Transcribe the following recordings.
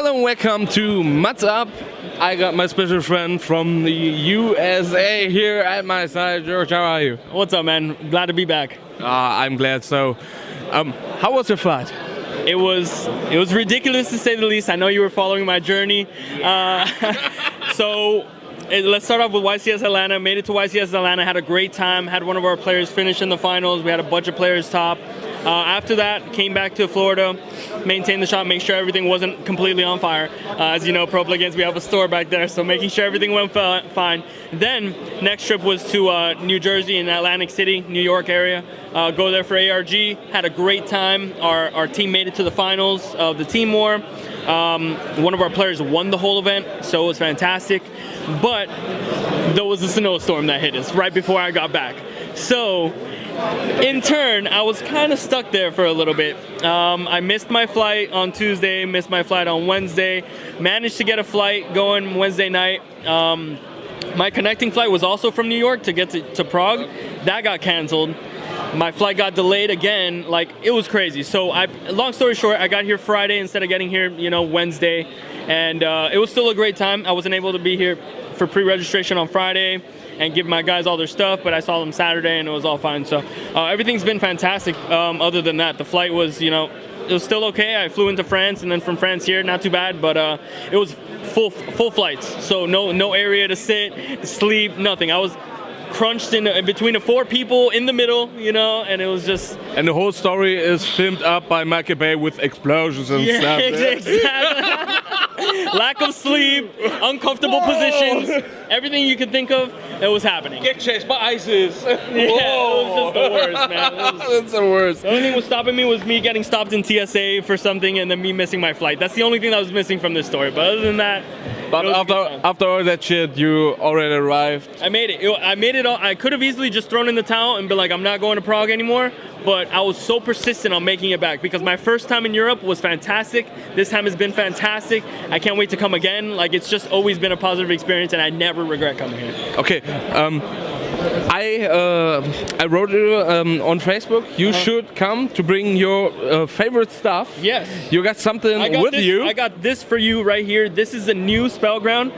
Hello and welcome to MATZeUP. I got my special friend from the USA here at my side. George, how are you? What's up, man? Glad to be back. I'm glad so. How was your flight? It was ridiculous to say the least. I know you were following my journey. Let's start off with YCS Atlanta. Made it to YCS Atlanta, had a great time, had one of our players finish in the finals. We had a bunch of players top. After that, came back to Florida, maintained the shop, make sure everything wasn't completely on fire. As you know, Pro Play Games, we have a store back there, so making sure everything went fine. Then, next trip was to New Jersey and Atlantic City, New York area. Go there for ARG, had a great time. Our team made it to the finals of the Team War. One of our players won the whole event, so it was fantastic. But there was a snowstorm that hit us right before I got back. So, in turn, I was kind of stuck there for a little bit. I missed my flight on Tuesday, missed my flight on Wednesday, managed to get a flight going Wednesday night. My connecting flight was also from New York to get to Prague. That got canceled. My flight got delayed again. Like, it was crazy. So, long story short, I got here Friday instead of getting here, Wednesday. And it was still a great time. I wasn't able to be here for pre-registration on Friday and give my guys all their stuff, but I saw them Saturday and it was all fine. So everything's been fantastic. Other than that, the flight was, it was still okay. I flew into France and then from France here, not too bad, but it was full flights. So no area to sit, sleep, nothing. I was crunched in between the four people in the middle, and it was just... And the whole story is filmed up by Michael Bay with explosions and stuff. Exactly. Lack of sleep, uncomfortable positions, everything you could think of, it was happening. Get chased by ISIS. Yeah, it was just the worst, man. That's the worst. The only thing that was stopping me was me getting stopped in TSA for something and then me missing my flight. That's the only thing that was missing from this story. But other than that, but after all that shit, you already arrived. I made it. I made it all. I could have easily just thrown in the towel and been like, I'm not going to Prague anymore. But I was so persistent on making it back because my first time in Europe was fantastic. This time has been fantastic. I can't wait to come again. Like, it's just always been a positive experience and I never regret coming here. Okay. I wrote you on Facebook. You should come to bring your favorite stuff. Yes. You got something with you. I got this for you right here. This is a new Spellground.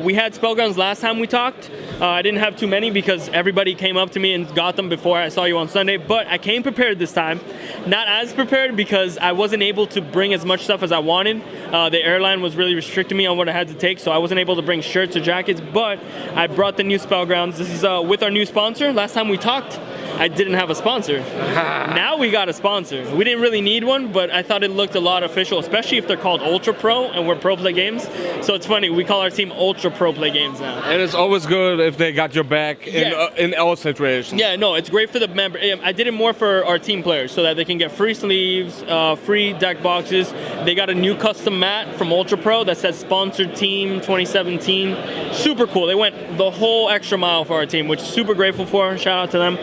We had Spellgrounds last time we talked. I didn't have too many because everybody came up to me and got them before I saw you on Sunday. But I came prepared this time. Not as prepared because I wasn't able to bring as much stuff as I wanted. The airline was really restricting me on what I had to take, so I wasn't able to bring shirts or jackets. But I brought the new Spellgrounds. This is with our new sponsor. Last time we talked, I didn't have a sponsor. Now we got a sponsor. We didn't really need one, but I thought it looked a lot official, especially if they're called Ultra Pro and we're Pro Play Games. So it's funny, we call our team Ultra Pro Play Games now. And it's always good if they got your back in all situations. Yeah, no, it's great for the member. I did it more for our team players so that they can get free sleeves, free deck boxes. They got a new custom mat from Ultra Pro that says Sponsored Team 2017. Super cool. They went the whole extra mile for our team, which super grateful for. Shout out to them.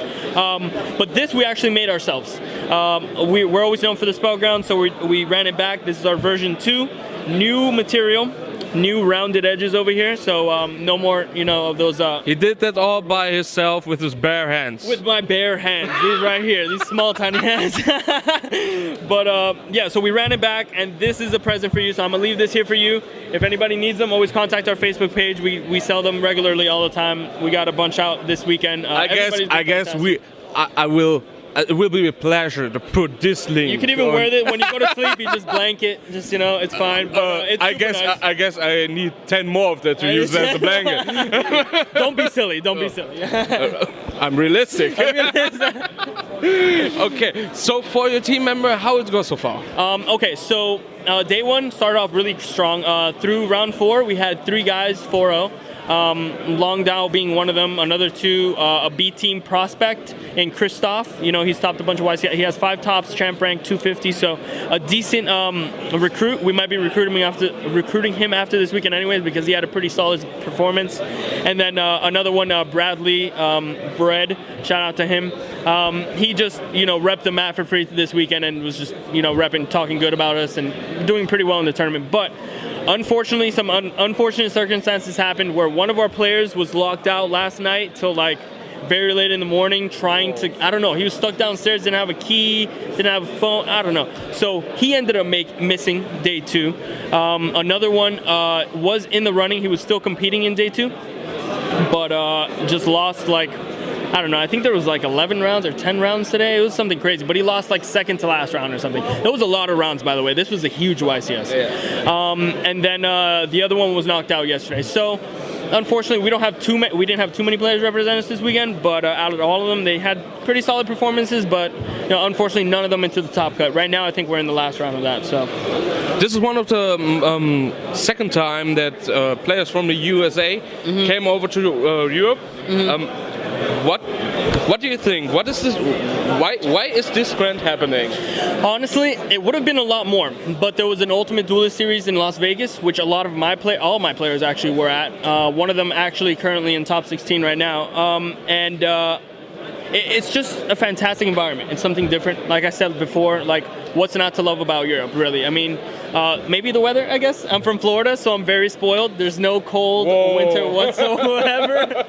But this we actually made ourselves. We're always known for the Spellground, so we ran it back. This is our version 2. New material, new rounded edges over here, so no more, of those... He did that all by himself with his bare hands. With my bare hands, these right here, these small tiny hands. But yeah, so we ran it back, and this is a present for you, so I'm gonna leave this here for you. If anybody needs them, always contact our Facebook page. We sell them regularly all the time. We got a bunch out this weekend. I guess it will be a pleasure to put this link. You can even wear it when you go to sleep. You just blanket, it's fine. But it's I guess I need 10 more of that to use as a blanket. Don't be silly. Don't be silly. I'm realistic. Okay, so for your team member, how it goes so far? Okay, so day one started off really strong. Through round 4, we had 3 guys 4-0. Long Dao being one of them, another 2, a B team prospect in Christoph. He's topped a bunch of YC. He has 5 tops, champ rank 250, so a decent recruit. We might be recruiting him after this weekend anyways because he had a pretty solid performance. And then another one, Bradley Bread, shout out to him. He just, repped the mat for free this weekend and was just, repping, talking good about us and doing pretty well in the tournament. But unfortunately, some unfortunate circumstances happened where one of our players was locked out last night till like very late in the morning trying to, I don't know, he was stuck downstairs, didn't have a key, didn't have a phone, I don't know. So he ended up missing day 2. Another one was in the running. He was still competing in day 2, but just lost like, I don't know, I think there was like 11 rounds or 10 rounds today. It was something crazy, but he lost like second to last round or something. It was a lot of rounds, by the way. This was a huge YCS. Yeah. And then the other one was knocked out yesterday. So unfortunately, we didn't have too many players represent us this weekend, but out of all of them, they had pretty solid performances, but unfortunately, none of them into the top cut. Right now, I think we're in the last round of that. So this is one of the second time that players from the USA came over to Europe. What do you think? What is this? Why is this trend happening? Honestly, it would have been a lot more, but there was an Ultimate Duelist series in Las Vegas, which a lot of all my players actually were at. One of them actually currently in top 16 right now, and it's just a fantastic environment. It's something different. Like I said before, like what's not to love about Europe, really? I mean, maybe the weather, I guess. I'm from Florida, so I'm very spoiled. There's no cold winter whatsoever.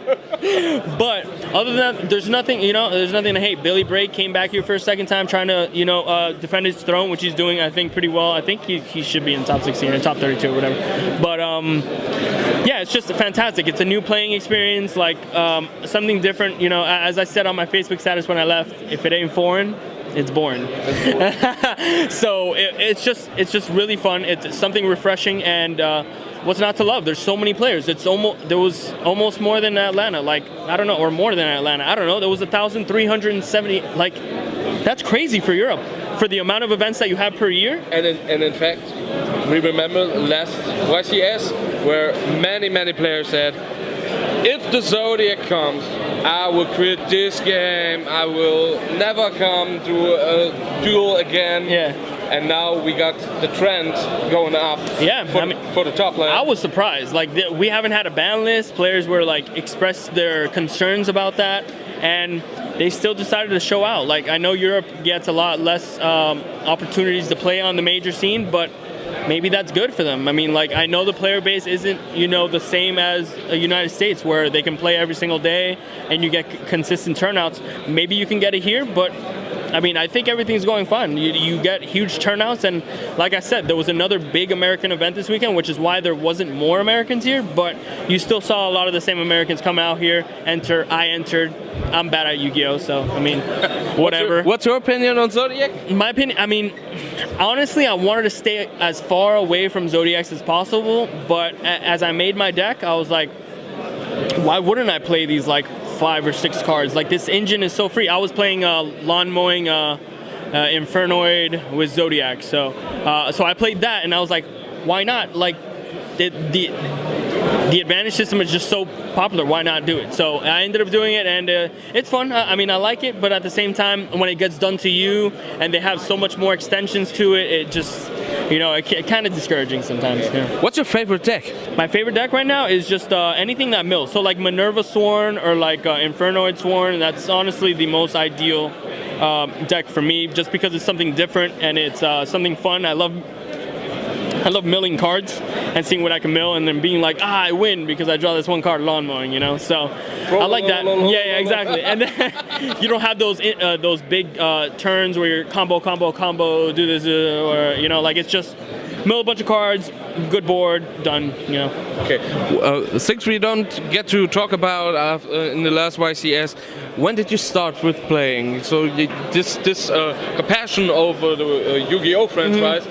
But other than that, there's nothing to hate. Billy Brake came back here for a second time trying to, defend his throne, which he's doing, I think, pretty well. I think he should be in top 16 or top 32 or whatever. But, yeah, it's just fantastic. It's a new playing experience, like something different. As I said on my Facebook status when I left, if it ain't foreign, it's boring. So it's just really fun. It's something refreshing, and what's not to love? There's so many players. There was almost more than Atlanta, like I don't know, or more than Atlanta. I don't know. There was 1,370. Like that's crazy for Europe, for the amount of events that you have per year. And in fact, we remember last YCS where many players said, if the Zodiac comes, I will quit this game. I will never come to a duel again. Yeah. And now we got the trend going up. Yeah, for the top player. I was surprised. Like we haven't had a ban list. Players were like expressed their concerns about that, and they still decided to show out. Like I know Europe gets a lot less opportunities to play on the major scene, but maybe that's good for them. I mean, like I know the player base isn't, the same as the United States where they can play every single day and you get consistent turnouts. Maybe you can get it here, but I mean, I think everything's going fine. You get huge turnouts, and like I said, there was another big American event this weekend, which is why there wasn't more Americans here, but you still saw a lot of the same Americans come out here, I entered. I'm bad at Yu-Gi-Oh, so, I mean, whatever. What's your opinion on Zodiac? My opinion, I mean, honestly, I wanted to stay as far away from Zodiacs as possible, but as I made my deck, I was like, why wouldn't I play these, like, 5 or 6 cards? Like, this engine is so free. I was playing lawn mowing Infernoid with Zodiac, so I played that, and I was like, why not? Like, the advantage system is just so popular. Why not do it? So I ended up doing it, and it's fun. I mean, I like it, but at the same time, when it gets done to you, and they have so much more extensions to it, it just, it kind of discouraging sometimes. Yeah. What's your favorite deck? My favorite deck right now is just anything that mills. So like Minerva Sworn or like Infernoid Sworn. That's honestly the most ideal deck for me, just because it's something different and it's something fun. I love milling cards and seeing what I can mill and then being like, I win because I draw this one card lawn mowing, So I like that. Yeah, exactly. And then you don't have those big turns where you're combo, do this, or, like it's just mill a bunch of cards, good board, done, Okay. Things we don't get to talk about in the last YCS, when did you start with playing? So this passion over the Yu-Gi-Oh franchise,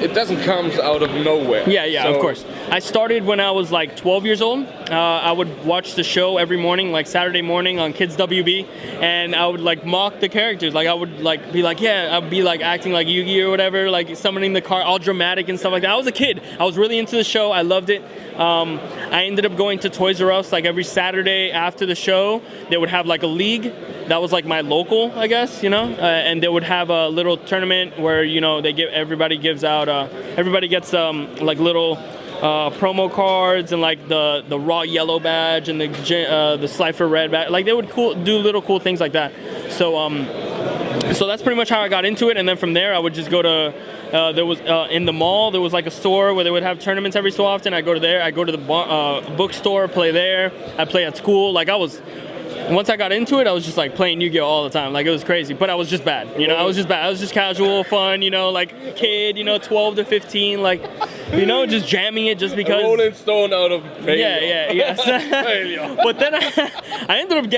it doesn't come out of nowhere. Yeah, so, of course. I started when I was like 12 years old. I would watch the show every morning, like Saturday morning on Kids WB, and I would like mock the characters. Like I would like be like, I'd be like acting like Yu-Gi-Oh or whatever, like summoning the card, all dramatic and stuff like that. I was a kid. I was really into the show. I loved it. I ended up going to Toys R Us like every Saturday after the show. They would have like a league. That was like my local, I guess, and they would have a little tournament where, everybody gets like little promo cards and like the raw yellow badge and the Slifer red badge. Like they would do little cool things like that. So that's pretty much how I got into it. And then from there, I would just go to there was in the mall. There was like a store where they would have tournaments every so often. I go to there. I go to the bookstore, play there. I play at school. Like I was once I got into it, I was just like playing Yu-Gi-Oh all the time. Like, it was crazy, but I was just bad. You know, I was just bad. I was just casual, fun, you know, like kid, you know, 12 to 15, like, you know, just jamming it just because. A Rolling Stone out of failure. Yes. But then I ended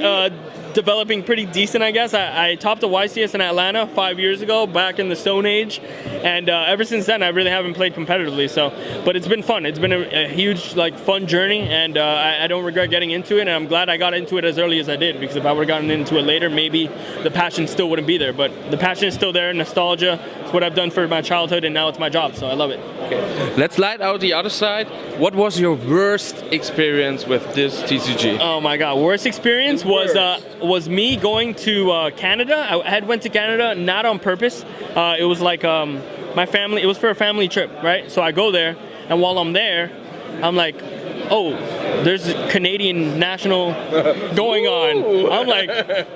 up developing pretty decent, I guess. I topped the YCS in Atlanta 5 years ago, back in the Stone Age, and ever since then I really haven't played competitively. So, but it's been fun. It's been a huge, like, fun journey, and I don't regret getting into it. And I'm glad I got into it as early as I did, because if I would have gotten into it later, maybe the passion still wouldn't be there. But the passion is still there. Nostalgia. It's what I've done for my childhood, and now it's my job. So I love it. Okay. Let's light out the other side. What was your worst experience with this TCG? Oh my God, worst experience was me going to Canada. I had went to Canada not on purpose. It was like my family. It was for a family trip, right? So I go there, and while I'm there, I'm like, oh, there's a Canadian national going on.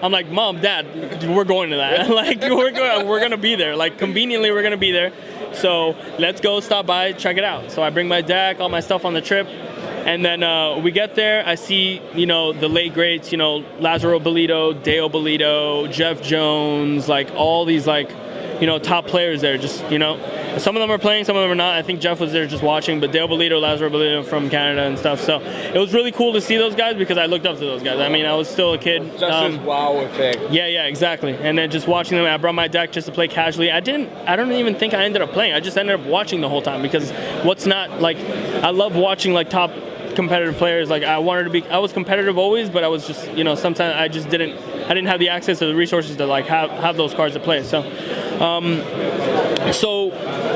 I'm like, Mom, Dad, we're going to that. Like, we're gonna be there. Like, conveniently, we're gonna be there. So let's go stop by, check it out. So I bring my deck, all my stuff on the trip. And then we get there, I see, you know, the late greats, you know, Lazaro Bolito, Dale Bolito, Jeff Jones, like all these, like, you know, top players there. Just, you know, some of them are playing, some of them are not. I think Jeff was there just watching, but Dale Bolito, Lazaro Bolito from Canada and stuff. So it was really cool to see those guys, because I looked up to those guys. I mean, I was still a kid. Just this wow effect. Yeah, exactly. And then just watching them, I brought my deck just to play casually. I don't even think I ended up playing. I just ended up watching the whole time, because I love watching, like, top competitive players. Like, I was competitive always, but I was just, you know, sometimes I didn't have the access to the resources to, like, have those cards to play. So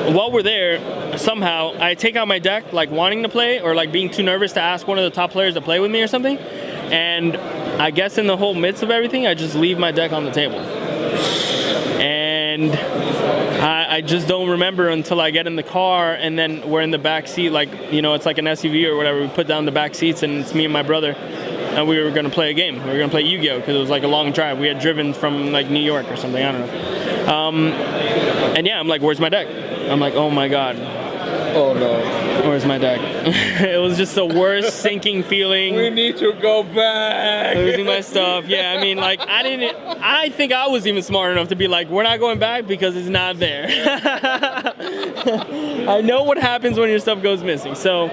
while we're there, somehow I take out my deck, like, wanting to play, or like being too nervous to ask one of the top players to play with me or something, and I guess in the whole midst of everything, I just leave my deck on the table, and I just don't remember until I get in the car, and then we're in the back seat, like, you know, it's like an SUV or whatever. We put down the back seats, and it's me and my brother, and we were gonna play a game. We were gonna play Yu-Gi-Oh, because it was like a long drive. We had driven from, like, New York or something. I don't know. And yeah, I'm like, where's my deck? I'm like, oh my God. Oh no. Where's my deck? It was just the worst sinking feeling. We need to go back. Losing my stuff. Yeah, I mean, like, I think I was even smart enough to be like, we're not going back because it's not there. I know what happens when your stuff goes missing. So,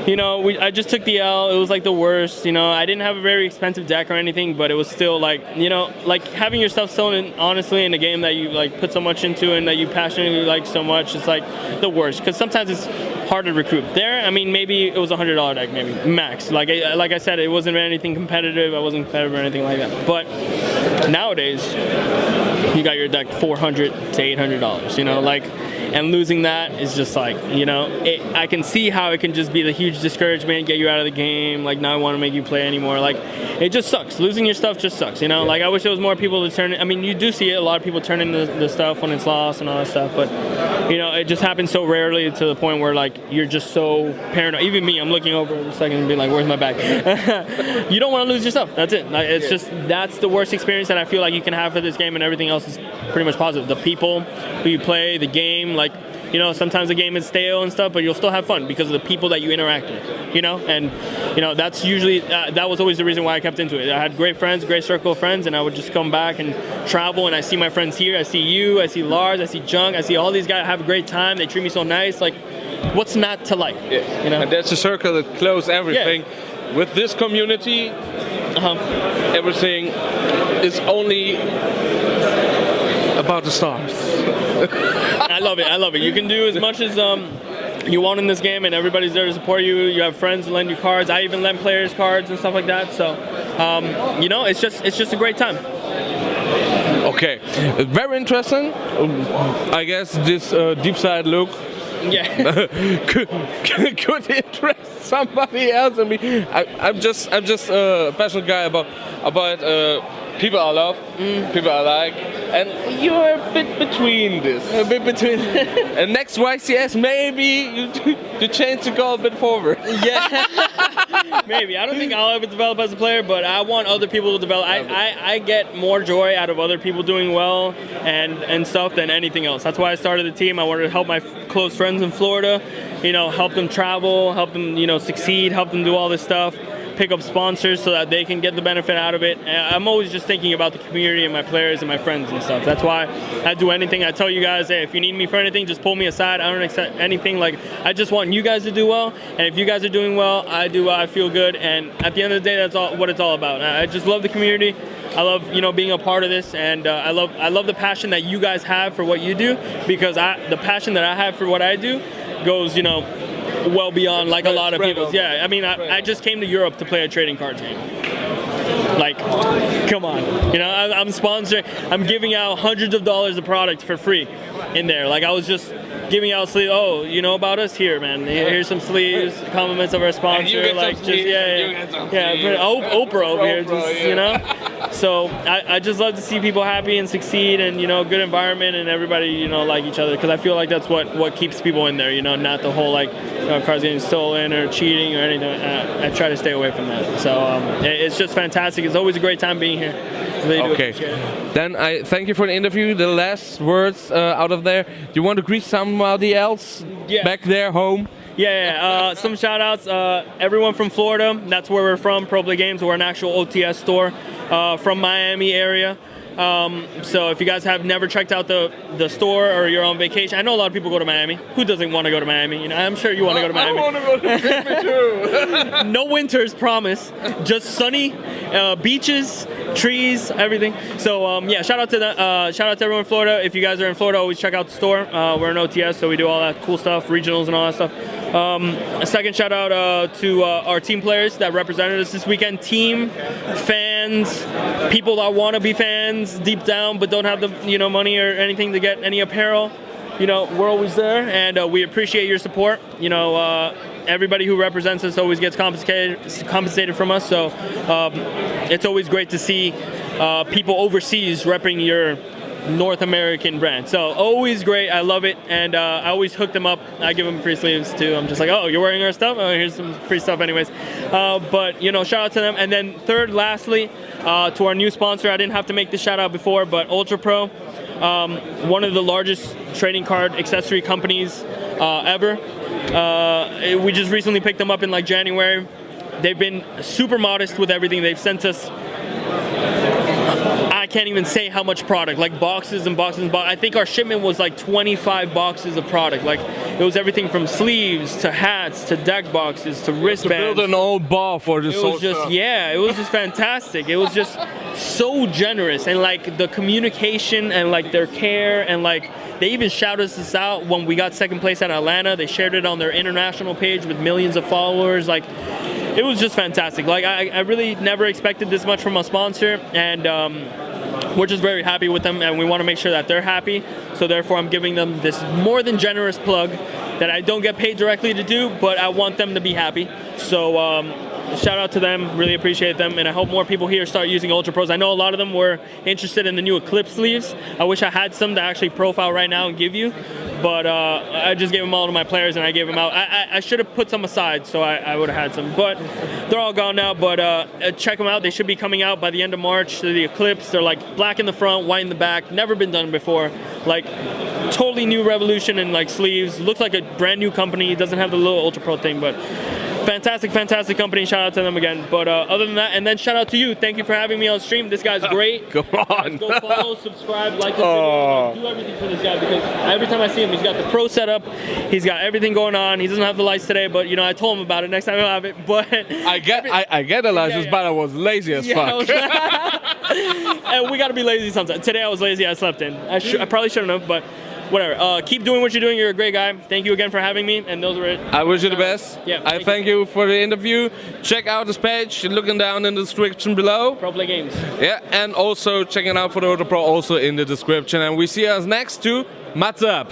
you know, I just took the L. It was like the worst. You know, I didn't have a very expensive deck or anything, but it was still like, you know, like having your stuff stolen, honestly, in a game that you, like, put so much into and that you passionately like so much, it's like the worst. Because sometimes it's hard to recruit. There, I mean, maybe it was a $100 deck, maybe max. Like I said, it wasn't anything competitive. I wasn't competitive or anything like that. But nowadays, you got your deck $400 to $800. You know, like. And losing that is just like, you know, I can see how it can just be the huge discouragement, get you out of the game, like, not want to make you play anymore. Like, it just sucks. Losing your stuff just sucks, you know? Yeah. Like, I wish there was more people to turn in. I mean, you do see it. A lot of people turn in the stuff when it's lost and all that stuff. But, you know, it just happens so rarely to the point where, like, you're just so paranoid. Even me, I'm looking over in a second and being like, where's my bag? You don't want to lose your stuff. That's it. Like, it's just, that's the worst experience that I feel like you can have for this game, and everything else is pretty much positive. The people who you play, the game, like, you know, sometimes the game is stale and stuff, but you'll still have fun because of the people that you interact with, you know? And, you know, that's usually, that was always the reason why I kept into it. I had great friends, great circle of friends, and I would just come back and travel, and I see my friends here. I see you, I see Lars, I see Junk, I see all these guys have a great time. They treat me so nice. Like, what's not to like? Yeah. You know? And that's a circle that closes everything. Yeah. With this community, everything is only about the stars. I love it. You can do as much as you want in this game, and everybody's there to support you. You have friends who lend you cards. I even lend players cards and stuff like that. So, you know, it's just a great time. Okay, very interesting. I guess this deep side look. Yeah. could interest somebody else. I mean, I'm just a passionate guy about people I love, people I like, and you're a bit between this. A bit between. And next YCS, maybe you change the goal a bit forward. Yeah. Maybe. I don't think I'll ever develop as a player, but I want other people to develop. I get more joy out of other people doing well and stuff than anything else. That's why I started the team. I wanted to help my close friends in Florida, you know, help them travel, help them, you know, succeed, help them do all this stuff. pick up sponsors so that they can get the benefit out of it. And I'm always just thinking about the community and my players and my friends and stuff. That's why I do anything. I tell you guys, hey, if you need me for anything, just pull me aside. I don't accept anything. Like, I just want you guys to do well, and if you guys are doing well, I do well, I feel good, and at the end of the day, that's all what it's all about. I just love the community. I love, being a part of this, and I love the passion that you guys have for what you do, because the passion that I have for what I do goes, well beyond like a lot of people's. Yeah, I mean, I just came to Europe to play a trading card game. Like, come on, I'm sponsoring, I'm giving out hundreds of dollars of product for free in there. Like, I was just giving out sleeves. Oh, you know about us? Here, man. Here's some sleeves, compliments of our sponsor. Like, just Oprah over here, just, So I just love to see people happy and succeed, and good environment, and everybody like each other, because I feel like that's what keeps people in there. Not the whole like cars getting stolen or cheating or anything. I try to stay away from that. So it's just fantastic. It's always a great time being here. Really okay. Then I thank you for the interview. The last words out of there. Do you want to greet somebody else back there home? Yeah. Some shout outs. Everyone from Florida. That's where we're from. Pro Play Games. We're an actual OTS store from Miami area. So if you guys have never checked out the store, or you're on vacation, I know a lot of people go to Miami. Who doesn't want to go to Miami? I'm sure you want to go to Miami. I want to go to Miami too. No winters, promise. Just sunny beaches, trees, everything. So shout out to everyone in Florida. If you guys are in Florida, always check out the store. We're an OTS, so we do all that cool stuff, regionals and all that stuff. A second shout out to our team players that represented us this weekend. Team, fans, people that want to be fans deep down but don't have the money or anything to get any apparel. We're always there, and we appreciate your support. Everybody who represents us always gets compensated from us. So it's always great to see people overseas repping your North American brand. So always great. I love it, and I always hook them up. I give them free sleeves too. I'm just like, oh, you're wearing our stuff? Oh, here's some free stuff anyways. But shout out to them. And then lastly, to our new sponsor. I didn't have to make this shout out before, but Ultra Pro, one of the largest trading card accessory companies ever. We just recently picked them up in like January. They've been super modest with everything. They've sent us, I can't even say how much product, like boxes and boxes and boxes. I think our shipment was like 25 boxes of product. Like, it was everything from sleeves to hats to deck boxes to wristbands. To build an old bar for this. It was just, it was just fantastic. It was just so generous, and like the communication and like their care, and like they even shouted us out when we got second place at Atlanta. They shared it on their international page with millions of followers. Like, it was just fantastic. Like, I really never expected this much from a sponsor, and we're just very happy with them, and we want to make sure that they're happy. So therefore, I'm giving them this more than generous plug that I don't get paid directly to do, but I want them to be happy. So shout out to them, really appreciate them, and I hope more people here start using Ultra Pros. I know a lot of them were interested in the new Eclipse sleeves. I wish I had some to actually profile right now and give you, but I just gave them all to my players, and I gave them out. I should have put some aside, so I would have had some, but they're all gone now. But check them out. They should be coming out by the end of March. So the Eclipse, they're like black in the front, white in the back, never been done before. Like, totally new revolution in like sleeves. Looks like a brand new company. It doesn't have the little Ultra Pro thing, but fantastic company. Shout out to them again. But other than that, and then shout out to you. Thank you for having me on stream. This guy's great. Come on. Go follow, subscribe, like this video. Do everything for this guy, because every time I see him, he's got the pro setup. He's got everything going on. He doesn't have the lights today, but I told him about it. Next time he'll have it. But I get a license, but I was lazy as fuck. And we got to be lazy sometimes. Today I was lazy. I slept in. I probably shouldn't have, but whatever. Keep doing what you're doing. You're a great guy. Thank you again for having me. And those were it. I wish you the best. Yeah. I thank you for the interview. Check out this page. Looking down in the description below. Pro Play Games. Yeah, and also checking out for the Ultra Pro also in the description. And we see us next to MATZeUP.